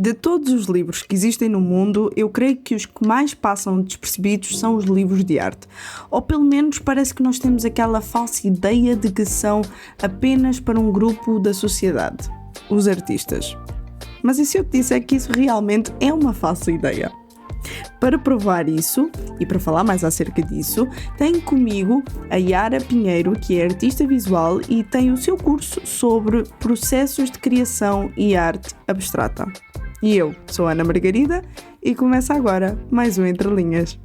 De todos os livros que existem no mundo, eu creio que os que mais passam despercebidos são os livros de arte. Ou pelo menos parece que nós temos aquela falsa ideia de que são apenas para um grupo da sociedade, os artistas. Mas e se eu te disser que isso realmente é uma falsa ideia? Para provar isso, e para falar mais acerca disso, tenho comigo a Yara Pinheiro, que é artista visual e tem o seu curso sobre processos de criação e arte abstrata. E eu sou Ana Margarida e começa agora mais um Entre Linhas.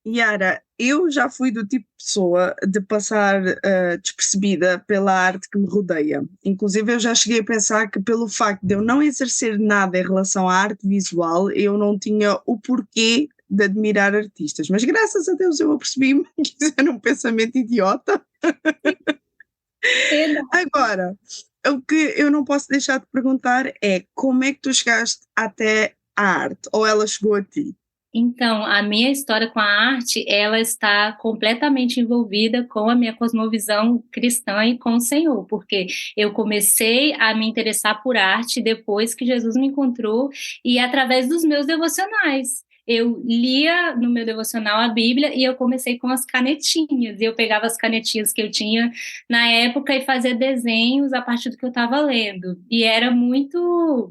Yara, eu já fui do tipo de pessoa de passar despercebida pela arte que me rodeia. Inclusive, eu já cheguei a pensar que pelo facto de eu não exercer nada em relação à arte visual, eu não tinha o porquê de admirar artistas. Mas graças a Deus eu apercebi-me que isso era um pensamento idiota. Agora, o que eu não posso deixar de perguntar é como é que tu chegaste até à arte? Ou ela chegou a ti? Então, a minha história com a arte, ela está completamente envolvida com a minha cosmovisão cristã e com o Senhor, porque eu comecei a me interessar por arte depois que Jesus me encontrou e através dos meus devocionais. Eu lia no meu devocional a Bíblia e eu comecei com as canetinhas. Eu pegava as canetinhas que eu tinha na época e fazia desenhos a partir do que eu estava lendo. E era muito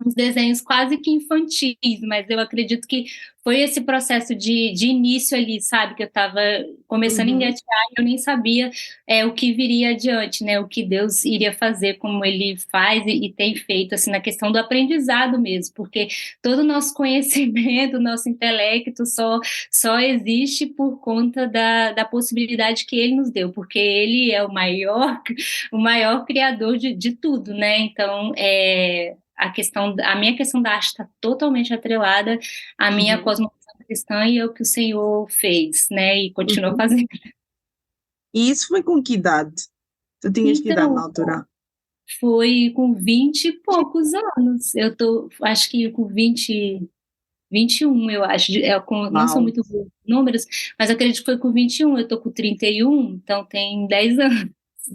uns desenhos quase que infantis, mas eu acredito que foi esse processo de início ali, sabe, que eu estava começando a Uhum. engatear e eu nem sabia o que viria adiante, né, o que Deus iria fazer, como Ele faz e tem feito, assim, na questão do aprendizado mesmo, porque todo o nosso conhecimento, o nosso intelecto só existe por conta da possibilidade que Ele nos deu, porque Ele é o maior criador de tudo, né, então, a minha questão da arte está totalmente atrelada à minha Uhum. cosmovisão cristã e ao que o Senhor fez, né, e continua Uhum. fazendo. E isso foi com que idade? Tu tinhas que idade na Então, altura? foi com 20 e poucos anos, eu tô, acho que com 21, eu acho, não sou Uau, muito boa com números, mas acredito que foi com 21, eu tô com 31, então tem 10 anos.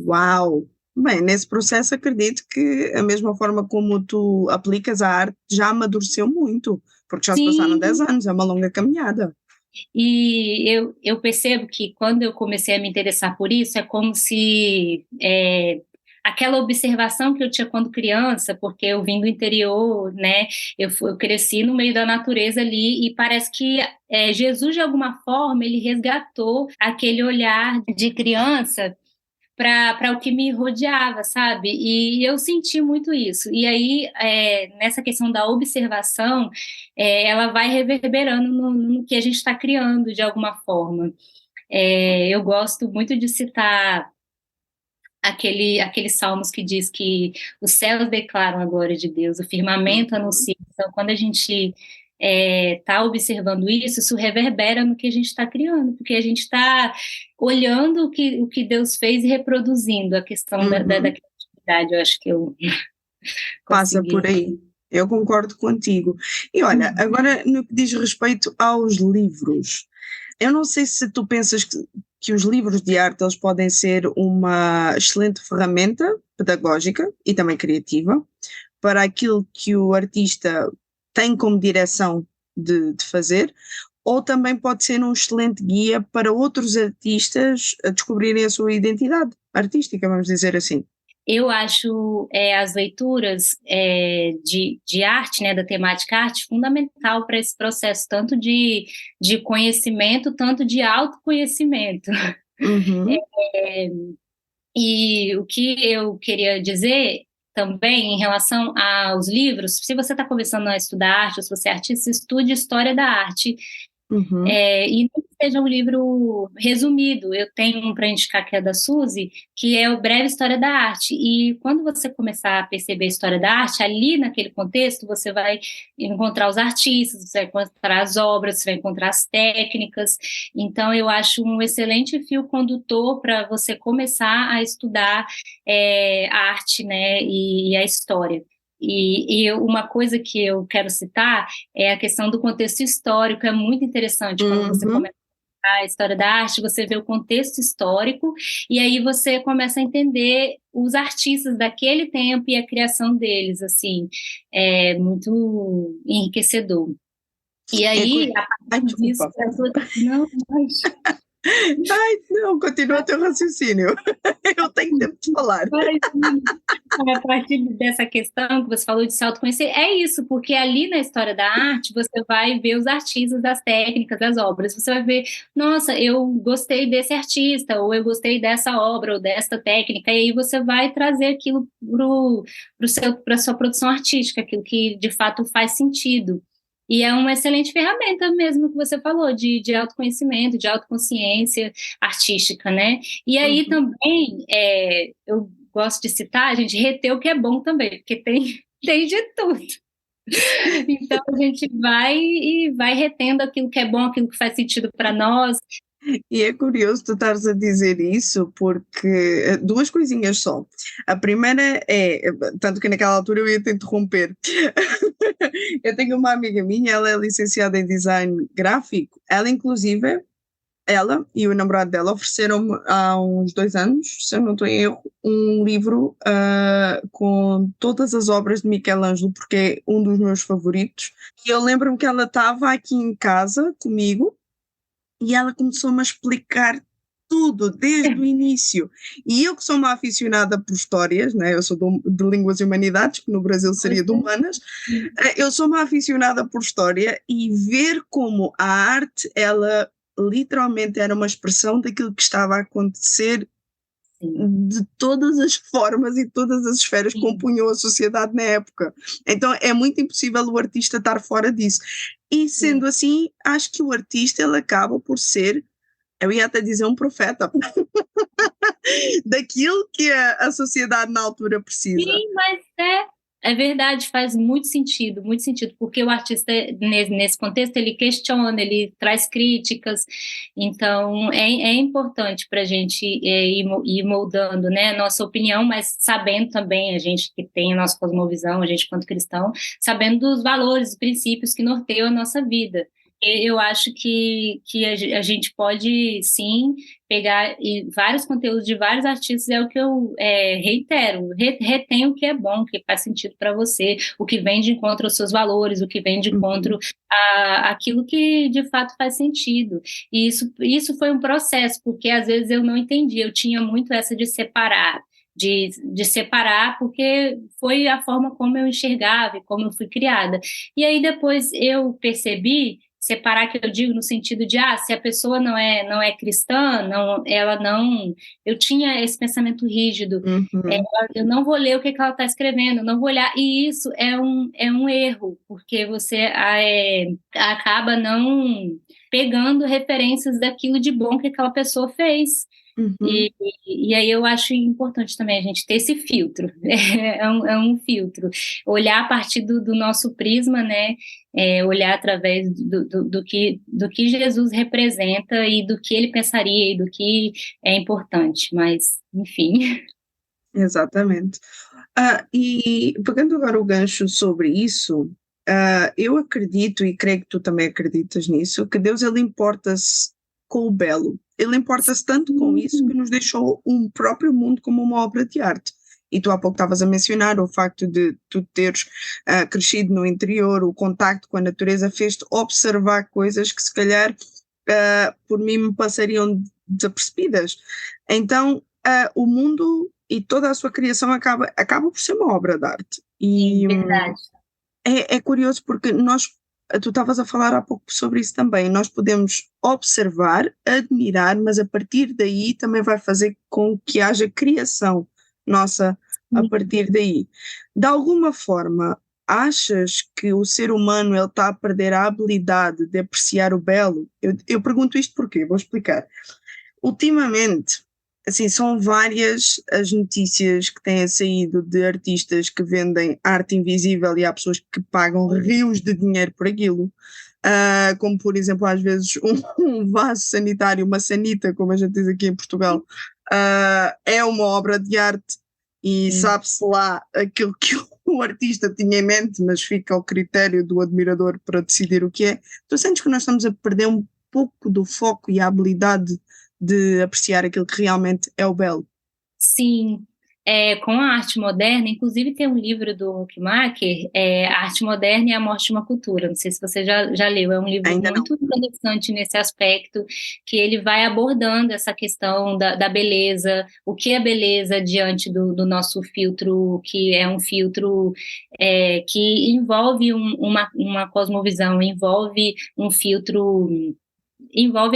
uau! Bem, nesse processo acredito que a mesma forma como tu aplicas a arte já amadureceu muito, porque já se passaram 10 Sim, anos, é uma longa caminhada. e eu percebo que quando eu comecei a me interessar por isso, é como se aquela observação que eu tinha quando criança, porque eu vim do interior, né? Eu cresci no meio da natureza ali e parece que Jesus, de alguma forma, ele resgatou aquele olhar de criança para o que me rodeava, sabe? E eu senti muito isso. E aí, nessa questão da observação, ela vai reverberando no que a gente está criando, de alguma forma. Eu gosto muito de citar aqueles salmos que diz que os céus declaram a glória de Deus, o firmamento Uhum. anuncia. Então, quando a gente está observando isso, isso reverbera no que a gente está criando, porque a gente está olhando o que Deus fez e reproduzindo a questão da Uhum. criatividade. Eu acho que eu Passa por consegui. aí. Eu concordo contigo. E olha, agora no que diz respeito aos livros, eu não sei se tu pensas que os livros de arte eles podem ser uma excelente ferramenta pedagógica e também criativa para aquilo que o artista tem como direção de fazer, ou também pode ser um excelente guia para outros artistas a descobrirem a sua identidade artística, vamos dizer assim. Eu acho as leituras de arte, né, da temática arte, fundamental para esse processo, tanto de conhecimento, tanto de autoconhecimento. Uhum, E o que eu queria dizer também em relação aos livros, se você está começando a estudar arte, ou se você é artista, estude história da arte. uhum. E não que seja um livro resumido, eu tenho um para indicar que é da Suzy, que é o Breve História da Arte. E quando você começar a perceber a história da arte, ali naquele contexto, você vai encontrar os artistas, você vai encontrar as obras, você vai encontrar as técnicas. Então, eu acho um excelente fio condutor para você começar a estudar a arte, né, e a história. E uma coisa que eu quero citar é a questão do contexto histórico, é muito interessante quando você Uhum. começa a história da arte, você vê o contexto histórico, e aí você começa a entender os artistas daquele tempo e a criação deles, assim, é muito enriquecedor. E É aí, cu- a Ai, partir disso, desculpa. não, mas Ai, não, continua teu raciocínio. Eu tenho tempo de falar. a partir dessa questão que você falou de se autoconhecer, é isso, porque ali na história da arte você vai ver os artistas, as técnicas, das obras, você vai ver, nossa, eu gostei desse artista, ou eu gostei dessa obra, ou dessa técnica, e aí você vai trazer aquilo para a sua produção artística, aquilo que de fato faz sentido. E é uma excelente ferramenta mesmo que você falou, de autoconhecimento, de autoconsciência artística, né? E aí Uhum. também, eu gosto de citar, a gente reter o que é bom também, porque tem, tem de tudo. Então a gente vai e vai retendo aquilo que é bom, aquilo que faz sentido para nós. E é curioso tu estares a dizer isso, porque duas coisinhas só. A primeira é, tanto que naquela altura eu ia te interromper. Eu tenho uma amiga minha, ela é licenciada em design gráfico. Ela, inclusive, ela e o namorado dela ofereceram-me há uns 2 anos, se eu não estou em erro, um livro com todas as obras de Michelangelo, porque é um dos meus favoritos. E eu lembro-me que ela estava aqui em casa comigo e ela começou-me a explicar tudo, desde o início. E eu que sou uma aficionada por histórias, né? Eu sou de Línguas e Humanidades, que no Brasil seria de Humanas, eu sou uma aficionada por história e ver como a arte, ela literalmente era uma expressão daquilo que estava a acontecer Sim, de todas as formas e todas as esferas que sim, compunham a sociedade na época. Então é muito impossível o artista estar fora disso. E sim. sendo assim, acho que o artista ele acaba por ser, eu ia até dizer um profeta, daquilo que a sociedade na altura precisa. Sim, mas é verdade, faz muito sentido, porque o artista, nesse contexto, ele questiona, ele traz críticas, então é importante para a gente ir moldando, né, a nossa opinião, mas sabendo também, a gente que tem a nossa cosmovisão, a gente quanto cristão, sabendo dos valores e princípios que norteiam a nossa vida. Eu acho que a gente pode, sim, pegar vários conteúdos de vários artistas, é o que eu reitero, retém o que é bom, o que faz sentido para você, o que vem de encontro aos seus valores, o que vem de encontro Uhum. aquilo que de fato faz sentido. E isso foi um processo, porque às vezes eu não entendia, eu tinha muito essa de separar, de separar, porque foi a forma como eu enxergava e como eu fui criada. E aí depois eu percebi separar que eu digo no sentido de se a pessoa não é cristã, não, ela não, eu tinha esse pensamento rígido, é, Uhum. eu não vou ler o que ela está escrevendo, não vou olhar, e isso é um erro, porque você acaba não pegando referências daquilo de bom que aquela pessoa fez. Uhum. E aí eu acho importante também a gente ter esse filtro, é um filtro, olhar a partir do nosso prisma, né? Olhar através do que Jesus representa e do que ele pensaria e do que é importante, mas enfim. Exatamente. E pegando agora o gancho sobre isso, eu acredito, e creio que tu também acreditas nisso, que Deus ele importa-se com o belo. Ele importa-se tanto com isso que nos deixou um próprio mundo como uma obra de arte. E tu há pouco estavas a mencionar o facto de tu teres crescido no interior, o contacto com a natureza fez-te observar coisas que se calhar por mim me passariam desapercebidas. Então, o mundo e toda a sua criação acaba por ser uma obra de arte. Sim, E verdade. é curioso porque tu estavas a falar há pouco sobre isso também, nós podemos observar, admirar, mas a partir daí também vai fazer com que haja criação nossa a partir daí. De alguma forma, achas que o ser humano ele está a perder a habilidade de apreciar o belo? Eu pergunto isto porquê? Vou explicar. Ultimamente, assim, são várias as notícias que têm saído de artistas que vendem arte invisível e há pessoas que pagam rios de dinheiro por aquilo. Como por exemplo, às vezes um vaso sanitário, uma sanita, como a gente diz aqui em Portugal, é uma obra de arte e Sim. sabe-se lá aquilo que o artista tinha em mente, mas fica ao critério do admirador para decidir o que é. Tu sentes que nós estamos a perder um pouco do foco e a habilidade de apreciar aquilo que realmente é o belo? Sim, com a arte moderna, inclusive tem um livro do Huckmacher, A Arte Moderna e a Morte de uma Cultura, não sei se você já leu, é um livro Ainda não. muito interessante nesse aspecto, que ele vai abordando essa questão da beleza, o que é beleza diante do nosso filtro, que é um filtro que envolve uma cosmovisão, envolve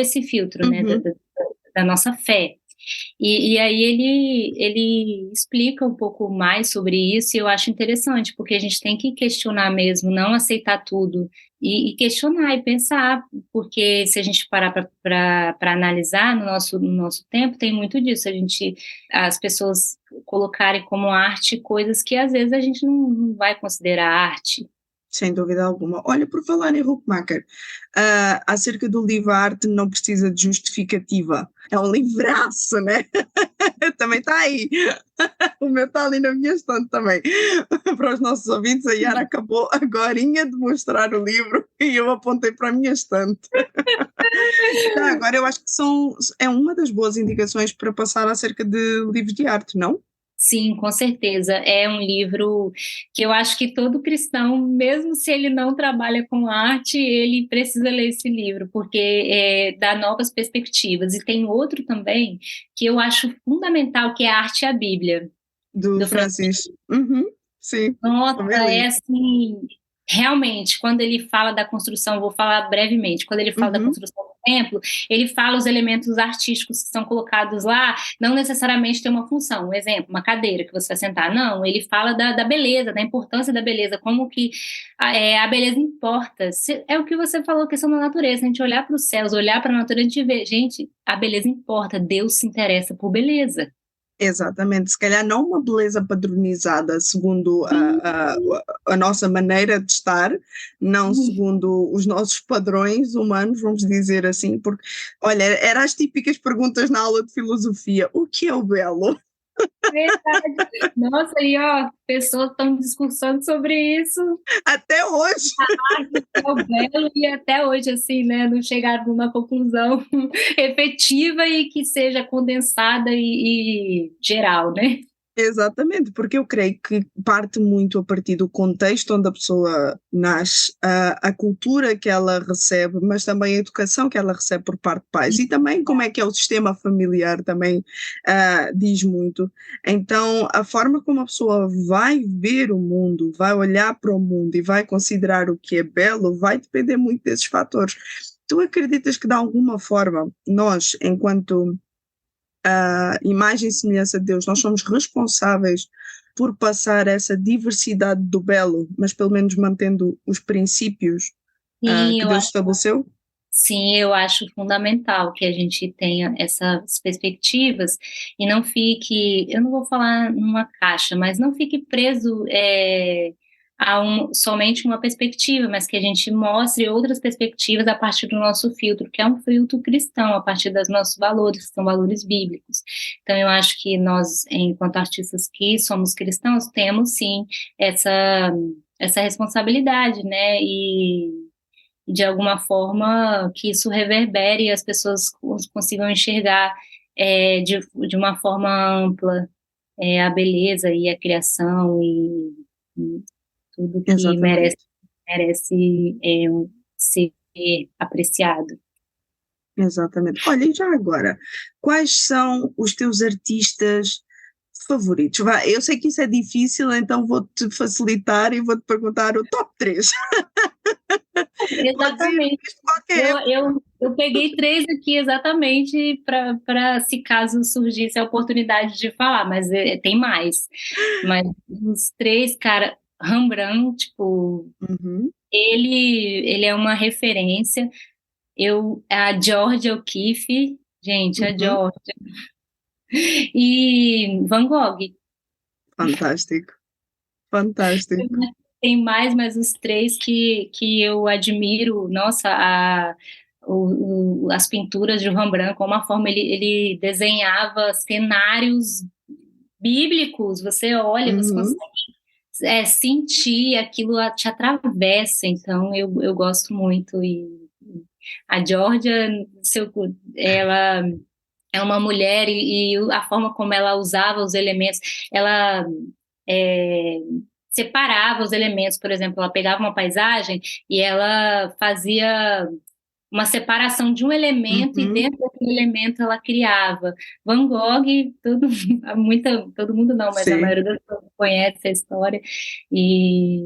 esse filtro, né, Uhum. da nossa fé. E aí ele explica um pouco mais sobre isso, e eu acho interessante, porque a gente tem que questionar mesmo, não aceitar tudo, e questionar e pensar, porque se a gente parar para analisar no nosso tempo, tem muito disso, as pessoas colocarem como arte coisas que às vezes a gente não vai considerar arte. Sem dúvida alguma. Olha, por falar em Huckmacher, acerca do livro A Arte Não Precisa de Justificativa. É um livraço, né? Também está aí. O meu está ali na minha estante também. Para os nossos ouvintes, a Yara acabou agorinha de mostrar o livro e eu apontei para a minha estante. Agora eu acho que é uma das boas indicações para passar acerca de livros de arte, não? Sim, com certeza. É um livro que eu acho que todo cristão, mesmo se ele não trabalha com arte, ele precisa ler esse livro, porque dá novas perspectivas. E tem outro também que eu acho fundamental, que é a Arte e a Bíblia, Do do Francisco. Francis. Uhum, sim, Nossa, também é li. assim, realmente, quando ele fala da construção, vou falar brevemente, quando ele fala da Uhum. construção do templo, ele fala os elementos artísticos que são colocados lá, não necessariamente tem uma função, um exemplo, uma cadeira que você vai sentar, não, ele fala da beleza, da importância da beleza, como que a beleza importa. É o que você falou, a questão da natureza, a gente olhar para os céus, olhar para a natureza, a gente vê, gente, a beleza importa, Deus se interessa por beleza. Exatamente, se calhar não uma beleza padronizada segundo Sim. a nossa maneira de estar, não segundo os nossos padrões humanos, vamos dizer assim, porque, olha, eram as típicas perguntas na aula de filosofia: o que é o belo? Verdade. Nossa, e ó, pessoas estão discursando sobre isso, Até hoje. é o belo, e até hoje, assim, né, não chegaram numa conclusão efetiva e que seja condensada e geral, né? Exatamente, porque eu creio que parte muito a partir do contexto onde a pessoa nasce, a cultura que ela recebe, mas também a educação que ela recebe por parte de pais e também como é que é o sistema familiar também diz muito. Então, a forma como a pessoa vai ver o mundo, vai olhar para o mundo e vai considerar o que é belo, vai depender muito desses fatores. Tu acreditas que de alguma forma nós, enquanto imagem e semelhança de Deus, nós somos responsáveis por passar essa diversidade do belo, mas pelo menos mantendo os princípios Sim, que Deus estabeleceu? sim, eu acho fundamental que a gente tenha essas perspectivas e não fique, eu não vou falar numa caixa, mas não fique preso somente uma perspectiva, mas que a gente mostre outras perspectivas a partir do nosso filtro, que é um filtro cristão, a partir dos nossos valores, que são valores bíblicos. Então, eu acho que nós, enquanto artistas que somos cristãos, temos sim essa responsabilidade, né? E de alguma forma que isso reverbere e as pessoas consigam enxergar de uma forma ampla a beleza e a criação e tudo que merece, Exatamente, merece ser apreciado. exatamente. Olha, e já agora, quais são os teus artistas favoritos? Vá, eu sei que isso é difícil, então vou-te facilitar e vou-te perguntar o top 3. Podes ir Exatamente. desde qualquer Eu, época. eu, eu peguei três aqui exatamente para se caso surgisse a oportunidade de falar, mas tem mais. Mas os três, cara, Rembrandt, tipo, Uhum, ele é uma referência. A Georgia O'Keeffe, gente, a uhum. Georgia. E Van Gogh. Fantástico, fantástico. Tem mais, mas os três que eu admiro, nossa, as pinturas de Rembrandt, como a forma ele desenhava cenários bíblicos, você olha, você Uhum. consegue sentir aquilo te atravessa, então eu gosto muito. E a Georgia, ela é uma mulher e a forma como ela usava os elementos, ela é, separava os elementos, por exemplo, ela pegava uma paisagem e ela fazia uma separação de um elemento e dentro daquele elemento ela criava. Van Gogh, todo mundo não, mas a Sim. maioria das pessoas conhece a história e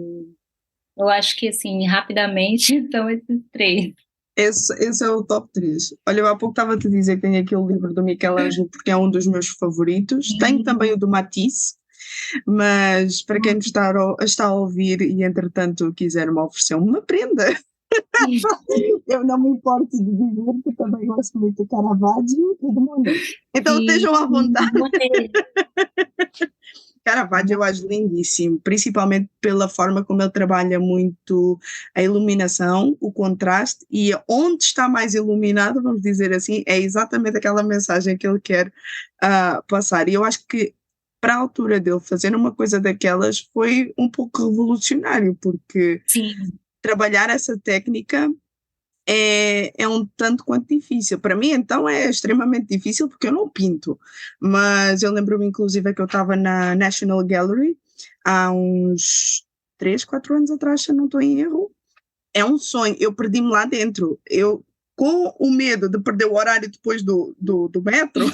eu acho que, assim, rapidamente são esses três. Esse é o top 3. Olha, eu há pouco estava-te a dizer que tenho aquele livro do Michelangelo porque é um dos meus favoritos. Tenho também o do Matisse, mas para quem nos está a ouvir e entretanto quiser me oferecer uma prenda, eu não me importo de dizer que também gosto muito do Caravaggio e do Monet. Então estejam à vontade. Caravaggio eu acho lindíssimo, principalmente pela forma como ele trabalha muito a iluminação, o contraste, e onde está mais iluminado, vamos dizer assim, é exatamente aquela mensagem que ele quer passar. E eu acho que para a altura dele fazer uma coisa daquelas foi um pouco revolucionário, porque trabalhar essa técnica é um tanto quanto difícil. Para mim, então, é extremamente difícil porque eu não pinto. Mas eu lembro-me, inclusive, que eu estava na National Gallery há uns 3, 4 anos atrás, se eu não estou em erro. É um sonho. Eu perdi-me lá dentro. Eu, com o medo de perder o horário depois do metro,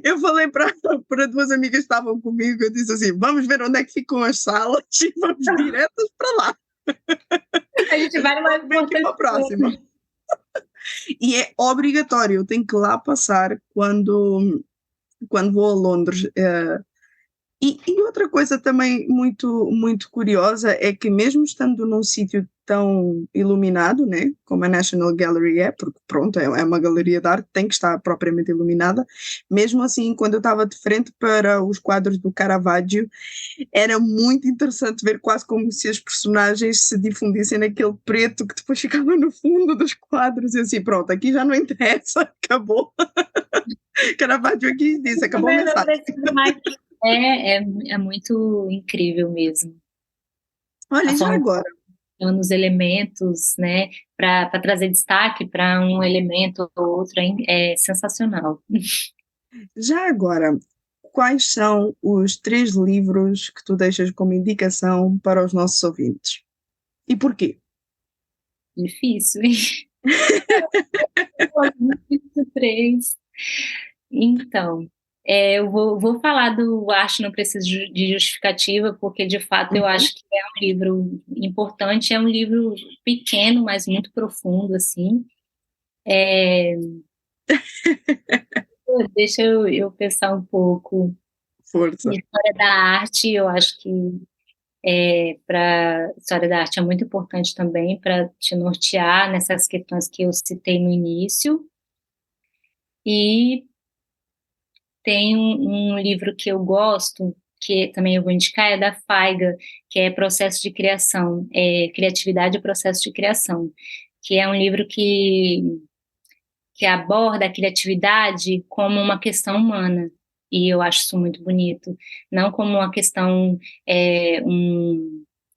eu falei para 2 amigas que estavam comigo, eu disse assim, vamos ver onde é que ficam as salas e vamos diretas para lá. A gente vai mais para a próxima. E é obrigatório, eu tenho que lá passar quando vou a Londres. E outra coisa também muito, muito curiosa é que mesmo estando num sítio tão iluminado, né, como a National Gallery é, porque pronto, é uma galeria de arte, tem que estar propriamente iluminada, mesmo assim, quando eu estava de frente para os quadros do Caravaggio, era muito interessante ver quase como se as personagens se difundissem naquele preto que depois ficava no fundo dos quadros, e assim, pronto, aqui já não interessa, acabou. Caravaggio aqui disse, acabou a mensagem. É muito incrível mesmo. Olha, já agora. Nos elementos, né, para trazer destaque para um elemento ou outro, é sensacional. Já agora, quais são os 3 livros que tu deixas como indicação para os nossos ouvintes? E porquê? Difícil, hein? 3. Então, eu vou falar do Arte Não Precisa de Justificativa, porque de fato eu acho que é um livro importante, é um livro pequeno, mas muito profundo, assim. Deixa eu pensar um pouco. Força. História da arte, eu acho que para história da arte é muito importante também para te nortear nessas questões que eu citei no início. E tem um livro que eu gosto, que também eu vou indicar, é da Feiga, que é Processo de Criação, Criatividade e Processo de Criação, que é um livro que aborda a criatividade como uma questão humana, e eu acho isso muito bonito, não como uma questão,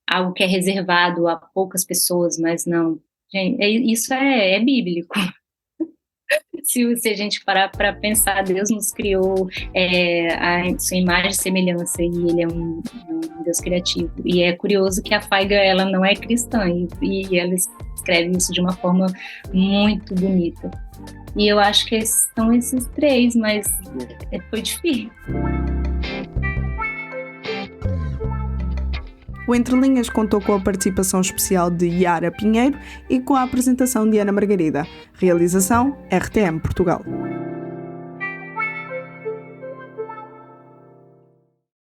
algo que é reservado a poucas pessoas, mas não, gente, isso é bíblico. Se a gente parar para pensar, Deus nos criou a sua imagem e semelhança, e Ele é um Deus criativo. E é curioso que a Feiga, ela não é cristã, e ela escreve isso de uma forma muito bonita. E eu acho que são esses 3, mas foi difícil. O Entre Linhas contou com a participação especial de Yara Pinheiro e com a apresentação de Ana Margarida. Realização RTM Portugal.